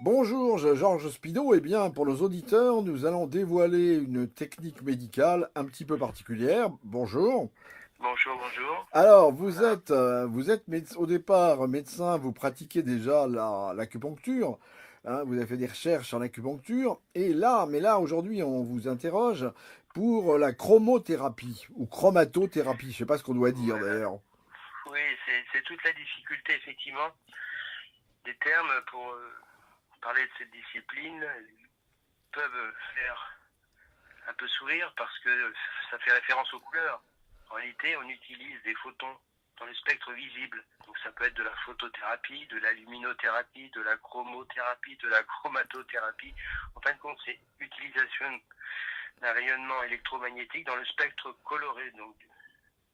Bonjour, Georges Spido. Eh bien, pour nos auditeurs, nous allons dévoiler une technique médicale un petit peu particulière. Bonjour. Bonjour, bonjour. Alors, Voilà. au départ médecin, vous pratiquez déjà l'acupuncture. Hein, vous avez fait des recherches en acupuncture. Mais là, aujourd'hui, on vous interroge pour la chromothérapie ou chromatothérapie. Je sais pas ce qu'on doit dire Voilà. d'ailleurs. Oui, c'est toute la difficulté, effectivement, des termes pour parler de cette discipline peuvent faire un peu sourire parce que ça fait référence aux couleurs. En réalité, on utilise des photons dans le spectre visible. Donc ça peut être de la photothérapie, de la luminothérapie, de la chromothérapie, de la chromatothérapie. En fin de compte, c'est utilisation d'un rayonnement électromagnétique dans le spectre coloré, donc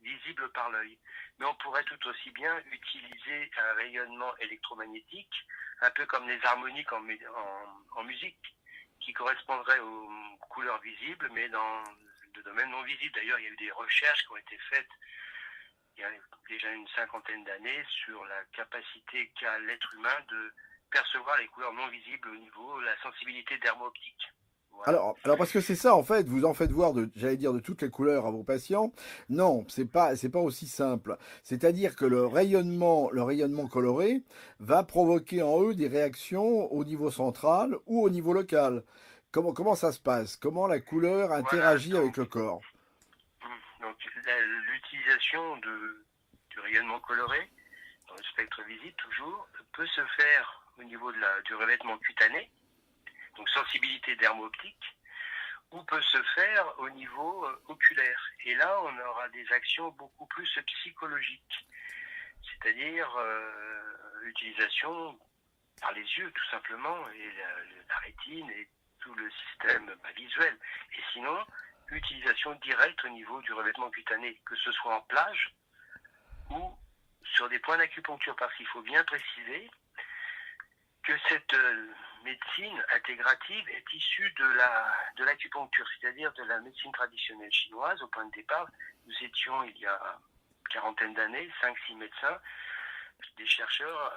visible par l'œil. Mais on pourrait tout aussi bien utiliser un rayonnement électromagnétique, un peu comme les harmoniques en musique, qui correspondraient aux couleurs visibles, mais dans le domaine non visible. D'ailleurs, il y a eu des recherches qui ont été faites il y a déjà une cinquantaine d'années sur la capacité qu'a l'être humain de percevoir les couleurs non visibles au niveau de la sensibilité dermo-optique. Voilà. Alors parce que c'est ça en fait, vous en faites voir j'allais dire de toutes les couleurs à vos patients. Non, c'est pas aussi simple. C'est-à-dire que le rayonnement coloré va provoquer en eux des réactions au niveau central ou au niveau local. Comment ça se passe? Comment la couleur Voilà, interagit avec le corps? donc l'utilisation du rayonnement coloré dans le spectre visible toujours peut se faire au niveau du revêtement cutané, donc sensibilité dermo-optique, ou peut se faire au niveau oculaire. Et là, on aura des actions beaucoup plus psychologiques, c'est-à-dire l'utilisation par les yeux tout simplement, et la rétine et tout le système visuel. Et sinon, utilisation directe au niveau du revêtement cutané, que ce soit en plage ou sur des points d'acupuncture, parce qu'il faut bien préciser que cette médecine intégrative est issue de l'acupuncture, c'est-à-dire de la médecine traditionnelle chinoise. Au point de départ, nous étions, il y a une quarantaine d'années, 5-6 médecins, des chercheurs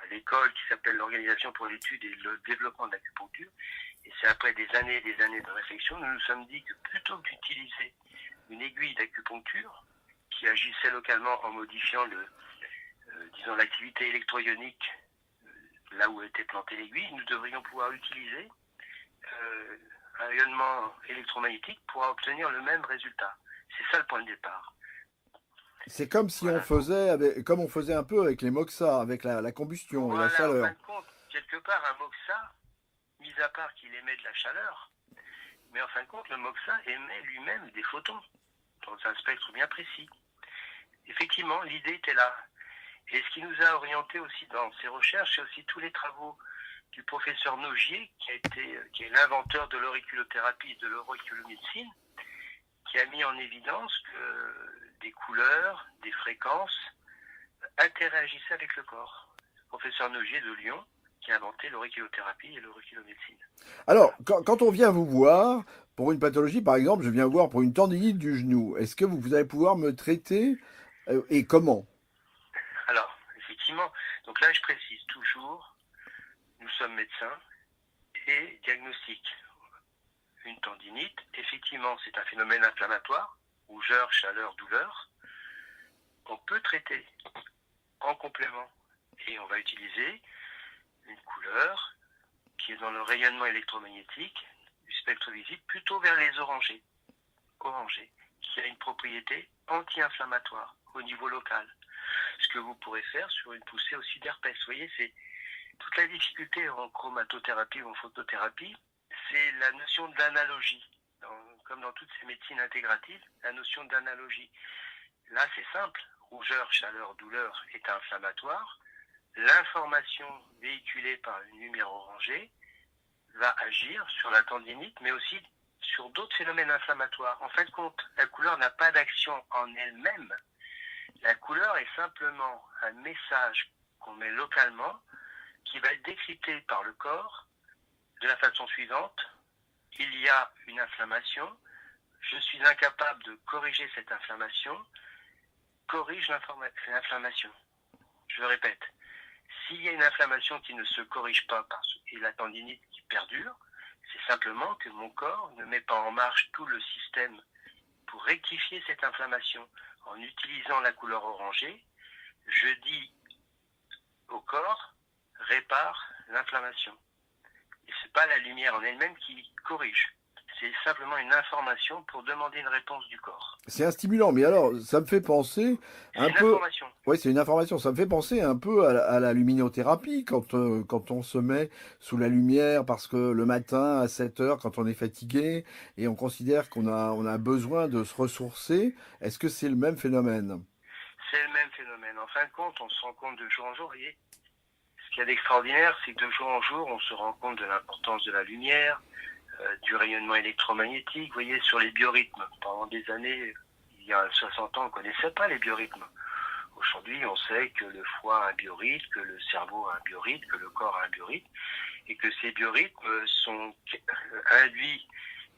à l'école qui s'appelle l'Organisation pour l'étude et le développement de l'acupuncture. Et c'est après des années et des années de réflexion, nous nous sommes dit que plutôt que d'utiliser une aiguille d'acupuncture qui agissait localement en modifiant disons l'activité électroionique là où était plantée l'aiguille, nous devrions pouvoir utiliser un rayonnement électromagnétique pour obtenir le même résultat. C'est ça le point de départ. C'est comme si on Voilà. faisait comme on faisait un peu avec les moxa, avec la combustion et la Voilà, en fin chaleur. de compte, quelque part, un moxa, mis à part qu'il émet de la chaleur, mais en fin de compte, le moxa émet lui-même des photons dans un spectre bien précis. Effectivement, l'idée était là. Et ce qui nous a orienté aussi dans ces recherches, c'est aussi tous les travaux du professeur Nogier, qui est l'inventeur de l'auriculothérapie et de l'auriculomédecine, qui a mis en évidence que des couleurs, des fréquences interagissaient avec le corps. Le professeur Nogier de Lyon, qui a inventé l'auriculothérapie et l'auriculomédecine. Alors, Voilà. quand on vient vous voir pour une pathologie, par exemple, je viens vous voir pour une tendinite du genou, est-ce que vous allez pouvoir me traiter et comment? Alors, effectivement, donc là je précise toujours, nous sommes médecins et diagnostic. Une tendinite, effectivement, c'est un phénomène inflammatoire, rougeur, chaleur, douleur. On peut traiter en complément et on va utiliser une couleur qui est dans le rayonnement électromagnétique du spectre visible plutôt vers les orangés, qui a une propriété anti-inflammatoire au niveau local. Ce que vous pourrez faire sur une poussée aussi d'herpès. Vous voyez, c'est toute la difficulté en chromatothérapie ou en photothérapie, c'est la notion d'analogie. Comme dans toutes ces médecines intégratives, la notion d'analogie. Là, c'est simple. Rougeur, chaleur, douleur est inflammatoire. L'information véhiculée par une lumière orangée va agir sur la tendinite, mais aussi sur d'autres phénomènes inflammatoires. En fin de compte, la couleur n'a pas d'action en elle-même. La couleur est simplement un message qu'on met localement qui va être décrypté par le corps de la façon suivante. Il y a une inflammation, je suis incapable de corriger cette inflammation, corrige l'inflammation. Je le répète, s'il y a une inflammation qui ne se corrige pas et la tendinite qui perdure, c'est simplement que mon corps ne met pas en marche tout le système pour rectifier cette inflammation. En utilisant la couleur orangée, je dis au corps, répare l'inflammation. Et c'est pas la lumière en elle-même qui corrige. C'est simplement une information pour demander une réponse du corps. C'est un stimulant, mais alors, ça me fait penser C'est un une peu. information. Oui, c'est une information. Ça me fait penser un peu à la luminothérapie quand on se met sous la lumière parce que le matin à 7 heures, quand on est fatigué et on considère on a besoin de se ressourcer. Est-ce que c'est le même phénomène? C'est le même phénomène. En fin de compte, on se rend compte de jour en jour. Et ce qu'il y a d'extraordinaire, c'est que de jour en jour, on se rend compte de l'importance de la lumière, du rayonnement électromagnétique. Vous voyez, sur les biorhythmes. Pendant des années, il y a 60 ans, on ne connaissait pas les biorhythmes. Aujourd'hui, on sait que le foie a un biorhythme, que le cerveau a un biorhythme, que le corps a un biorhythme, et que ces biorhythmes sont induits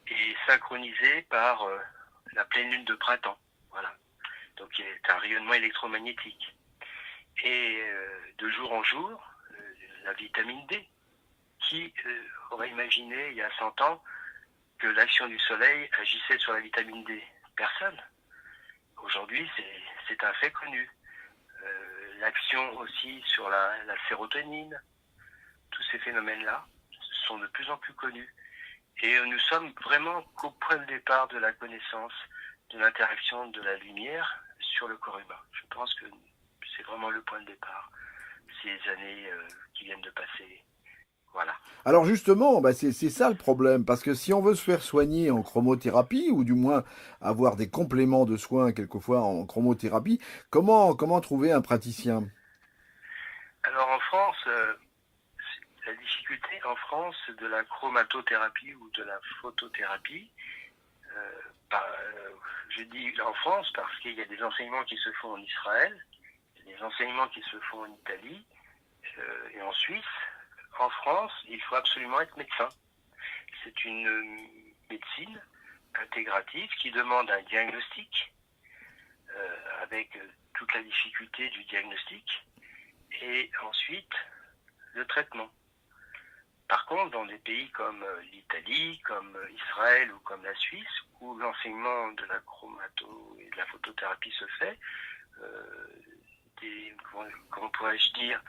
et synchronisés par la pleine lune de printemps. Voilà. Donc il y a un rayonnement électromagnétique. Et de jour en jour, la vitamine D, qui aurait imaginé il y a 100 ans que l'action du soleil agissait sur la vitamine D? Personne. Aujourd'hui, c'est un fait connu. L'action aussi sur la sérotonine, tous ces phénomènes-là sont de plus en plus connus. Et nous sommes vraiment qu'au point de départ de la connaissance de l'interaction de la lumière sur le corps humain. Je pense que c'est vraiment le point de départ, ces années qui viennent de passer. Voilà. Alors justement, bah c'est ça le problème, parce que si on veut se faire soigner en chromothérapie, ou du moins avoir des compléments de soins quelquefois en chromothérapie, comment trouver un praticien? Alors en France, la difficulté en France de la chromatothérapie ou de la photothérapie, je dis en France parce qu'il y a des enseignements qui se font en Israël, il y a des enseignements qui se font en Italie et en Suisse. En France, il faut absolument être médecin. C'est une médecine intégrative qui demande un diagnostic avec toute la difficulté du diagnostic et ensuite le traitement. Par contre, dans des pays comme l'Italie, comme Israël ou comme la Suisse, où l'enseignement de la chromato et de la photothérapie se fait, comment pourrais-je dire,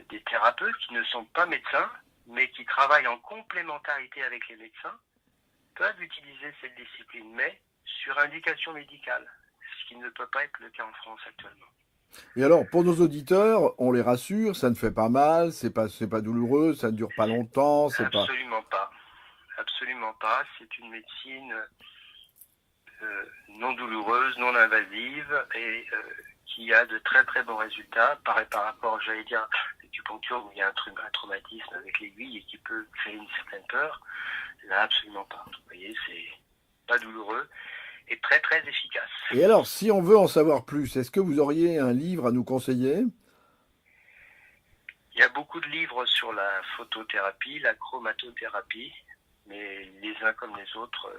des thérapeutes qui ne sont pas médecins, mais qui travaillent en complémentarité avec les médecins, peuvent utiliser cette discipline, mais sur indication médicale, ce qui ne peut pas être le cas en France actuellement. Et alors, pour nos auditeurs, on les rassure, ça ne fait pas mal, c'est pas douloureux, ça ne dure pas longtemps, c'est pas. Absolument pas. Absolument pas. C'est une médecine non douloureuse, non invasive et qui a de très très bons résultats par rapport, j'allais dire, à l'acupuncture où il y a un traumatisme avec l'aiguille et qui peut créer une certaine peur. Là, absolument pas. Vous voyez, c'est pas douloureux et très très efficace. Et alors, si on veut en savoir plus, est-ce que vous auriez un livre à nous conseiller? Il y a beaucoup de livres sur la photothérapie, la chromatothérapie, mais les uns comme les autres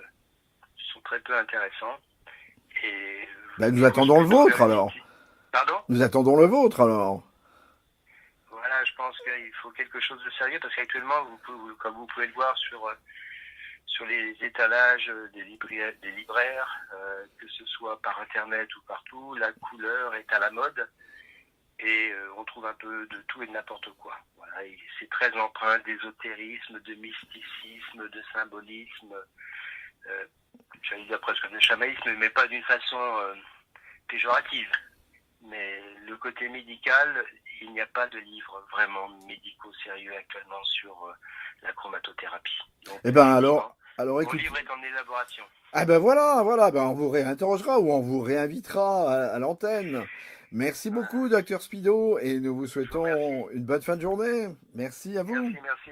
sont très peu intéressants. Et Ben, nous attendons le vôtre alors. Pardon? Nous attendons le vôtre alors. Voilà, je pense qu'il faut quelque chose de sérieux parce qu'actuellement, comme vous pouvez le voir sur les étalages des libraires, que ce soit par internet ou partout, la couleur est à la mode et on trouve un peu de tout et de n'importe quoi. Voilà, et c'est très empreint d'ésotérisme, de mysticisme, de symbolisme, j'allais dire presque de chamaïsme, mais pas d'une façon péjorative. Mais le côté médical, il n'y a pas de livre vraiment médicaux sérieux actuellement sur la chromatothérapie. Donc, Eh ben alors mon écoute. livre est en élaboration. Ah ben voilà, ben on vous réinterrogera ou on vous réinvitera à l'antenne. Merci beaucoup, docteur Spido, et nous vous souhaitons une bonne fin de journée. Merci à vous. Merci.